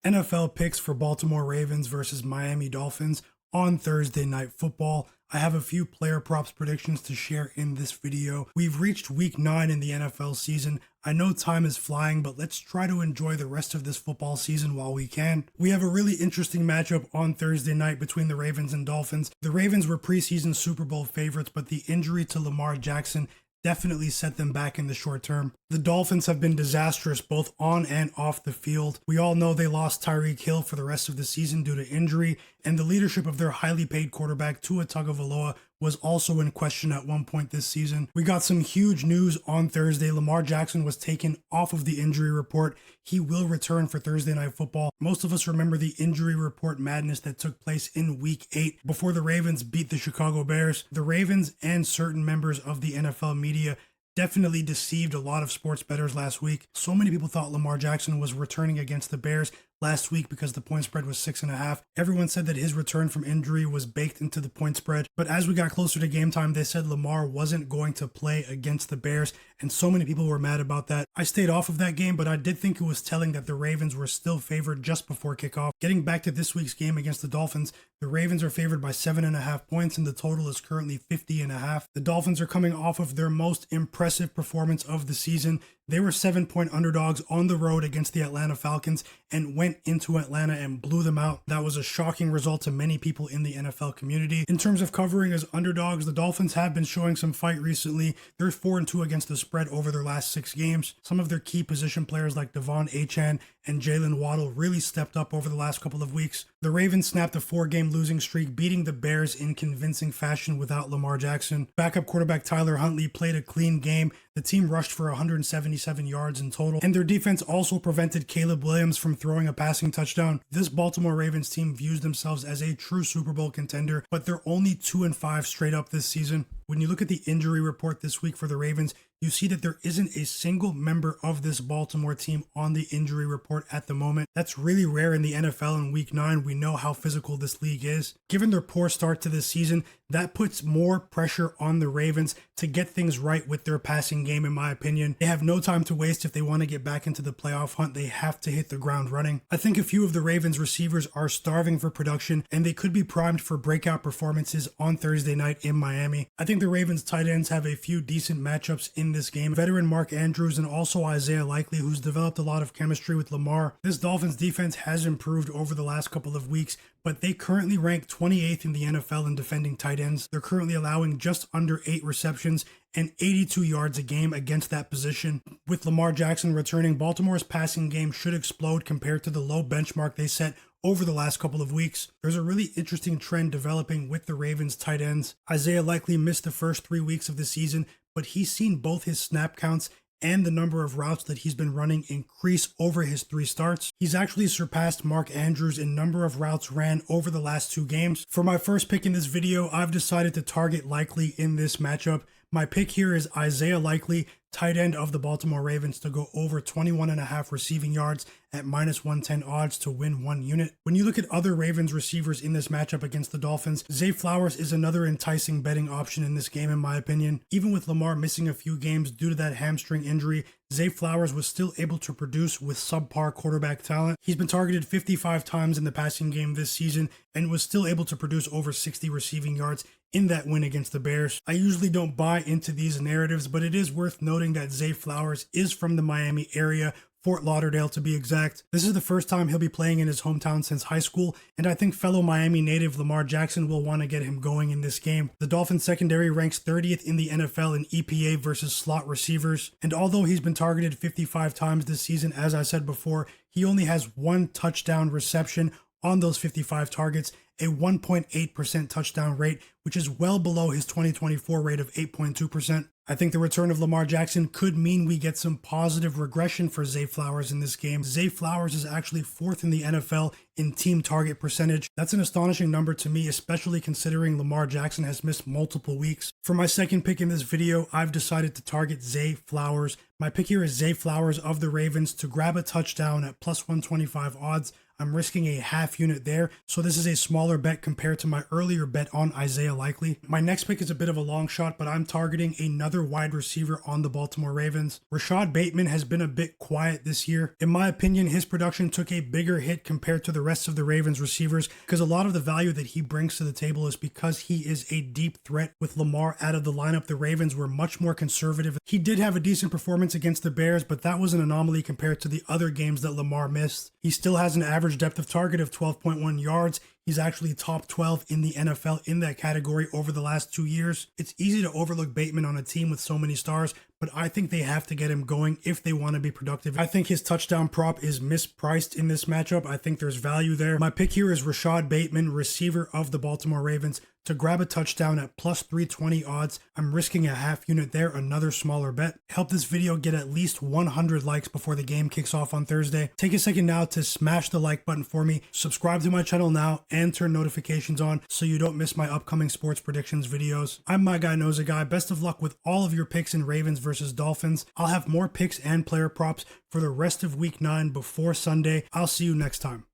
NFL picks for Baltimore Ravens versus Miami Dolphins on Thursday Night Football. I have a few player props predictions to share in this video. We've reached week 9 in the NFL season. I know time is flying, but let's try to enjoy the rest of this football season while we can. We have a really interesting matchup on Thursday night between the Ravens and Dolphins. The Ravens were preseason Super Bowl favorites, but the injury to Lamar Jackson definitely set them back in the short term. The Dolphins have been disastrous both on and off the field. We all know they lost Tyreek Hill for the rest of the season due to injury, and the leadership of their highly paid quarterback Tua Tagovailoa was also in question at one point this season. We got some huge news on Thursday. Lamar Jackson was taken off of the injury report. He will return for Thursday Night Football. Most of us remember the injury report madness that took place in week 8 before the Ravens beat the Chicago Bears. The Ravens and certain members of the NFL media definitely deceived a lot of sports bettors last week. So many people thought Lamar Jackson was returning against the Bears last week because the point spread was 6.5. Everyone said that his return from injury was baked into the point spread. But as we got closer to game time, they said Lamar wasn't going to play against the Bears, and so many people were mad about that. I stayed off of that game, but I did think it was telling that the Ravens were still favored just before kickoff. Getting back to this week's game against the Dolphins, the Ravens are favored by 7.5 points, and the total is currently 50.5. The Dolphins are coming off of their most impressive performance of the season. They were 7-point underdogs on the road against the Atlanta Falcons and went into Atlanta and blew them out. That was a shocking result to many people in the NFL community. In terms of covering as underdogs, the Dolphins have been showing some fight recently. They're 4-2 against the spread over their last 6 games. Some of their key position players like Achane and Jaylen Waddle really stepped up over the last couple of weeks. The Ravens snapped a 4-game losing streak, beating the Bears in convincing fashion without Lamar Jackson. Backup quarterback Tyler Huntley played a clean game. The team rushed for 177 yards in total, and their defense also prevented Caleb Williams from throwing a passing touchdown. This Baltimore Ravens team views themselves as a true Super Bowl contender, but they're only 2-5 straight up this season. When you look at the injury report this week for the Ravens, you see that there isn't a single member of this Baltimore team on the injury report at the moment. That's really rare in the NFL in week 9. We know how physical this league is. Given their poor start to this season, that puts more pressure on the Ravens to get things right with their passing game, in my opinion. They have no time to waste if they want to get back into the playoff hunt. They have to hit the ground running. I think a few of the Ravens receivers are starving for production, and they could be primed for breakout performances on Thursday night in Miami. I think the Ravens tight ends have a few decent matchups in this game. Veteran Mark Andrews and also Isaiah Likely, who's developed a lot of chemistry with Lamar. This Dolphins defense has improved over the last couple of weeks, but they currently rank 28th in the NFL in defending tight ends. They're currently allowing just under 8 receptions and 82 yards a game against that position. With Lamar Jackson returning, Baltimore's passing game should explode compared to the low benchmark they set over the last couple of weeks. There's a really interesting trend developing with the Ravens tight ends. Isaiah Likely missed the first 3 weeks of the season, but he's seen both his snap counts and the number of routes that he's been running increase over his 3 starts. He's actually surpassed Mark Andrews in number of routes ran over the last 2 games. For my first pick in this video, I've decided to target Likely in this matchup. My pick here is Isaiah Likely, tight end of the Baltimore Ravens, to go over 21.5 receiving yards at -110 odds to win 1 unit. When you look at other Ravens receivers in this matchup against the Dolphins, Zay Flowers is another enticing betting option in this game, in my opinion. Even with Lamar missing a few games due to that hamstring injury, Zay Flowers was still able to produce with subpar quarterback talent. He's been targeted 55 times in the passing game this season and was still able to produce over 60 receiving yards in that win against the Bears. I usually don't buy into these narratives, but it is worth noting that Zay Flowers is from the Miami area, Fort Lauderdale to be exact. This is the first time he'll be playing in his hometown since high school, and I think fellow Miami native Lamar Jackson will want to get him going in this game. The Dolphins secondary ranks 30th in the NFL in EPA versus slot receivers, and although he's been targeted 55 times this season, as I said before, he only has 1 touchdown reception on those 55 targets, a 1.8% touchdown rate, which is well below his 2024 rate of 8.2%. I think the return of Lamar Jackson could mean we get some positive regression for Zay Flowers in this game. Zay Flowers is actually 4th in the NFL in team target percentage. That's an astonishing number to me, especially considering Lamar Jackson has missed multiple weeks. For my second pick in this video, I've decided to target Zay Flowers. My pick here is Zay Flowers of the Ravens to grab a touchdown at +125 odds. I'm risking a half unit there. So this is a smaller bet compared to my earlier bet on Isaiah Likely. My next pick is a bit of a long shot, but I'm targeting another wide receiver on the Baltimore Ravens. Rashad Bateman has been a bit quiet this year. In my opinion, his production took a bigger hit compared to the rest of the Ravens receivers because a lot of the value that he brings to the table is because he is a deep threat. With Lamar out of the lineup, the Ravens were much more conservative. He did have a decent performance against the Bears, but that was an anomaly compared to the other games that Lamar missed. He still has an average depth of target of 12.1 yards. He's actually top 12 in the NFL in that category over the last 2 years. It's easy to overlook Bateman on a team with so many stars, but I think they have to get him going if they want to be productive. I think his touchdown prop is mispriced in this matchup. I think there's value there. My pick here is Rashad Bateman, receiver of the Baltimore Ravens, to grab a touchdown at plus 320 odds. I'm risking a half unit there, another smaller bet. Help this video get at least 100 likes before the game kicks off on Thursday. Take a second now to smash the like button for me. Subscribe to my channel now and turn notifications on so you don't miss my upcoming sports predictions videos. I'm Myguyknowsaguy. Best of luck with all of your picks in Ravens versus Dolphins. I'll have more picks and player props for the rest of week 9 before Sunday. I'll see you next time.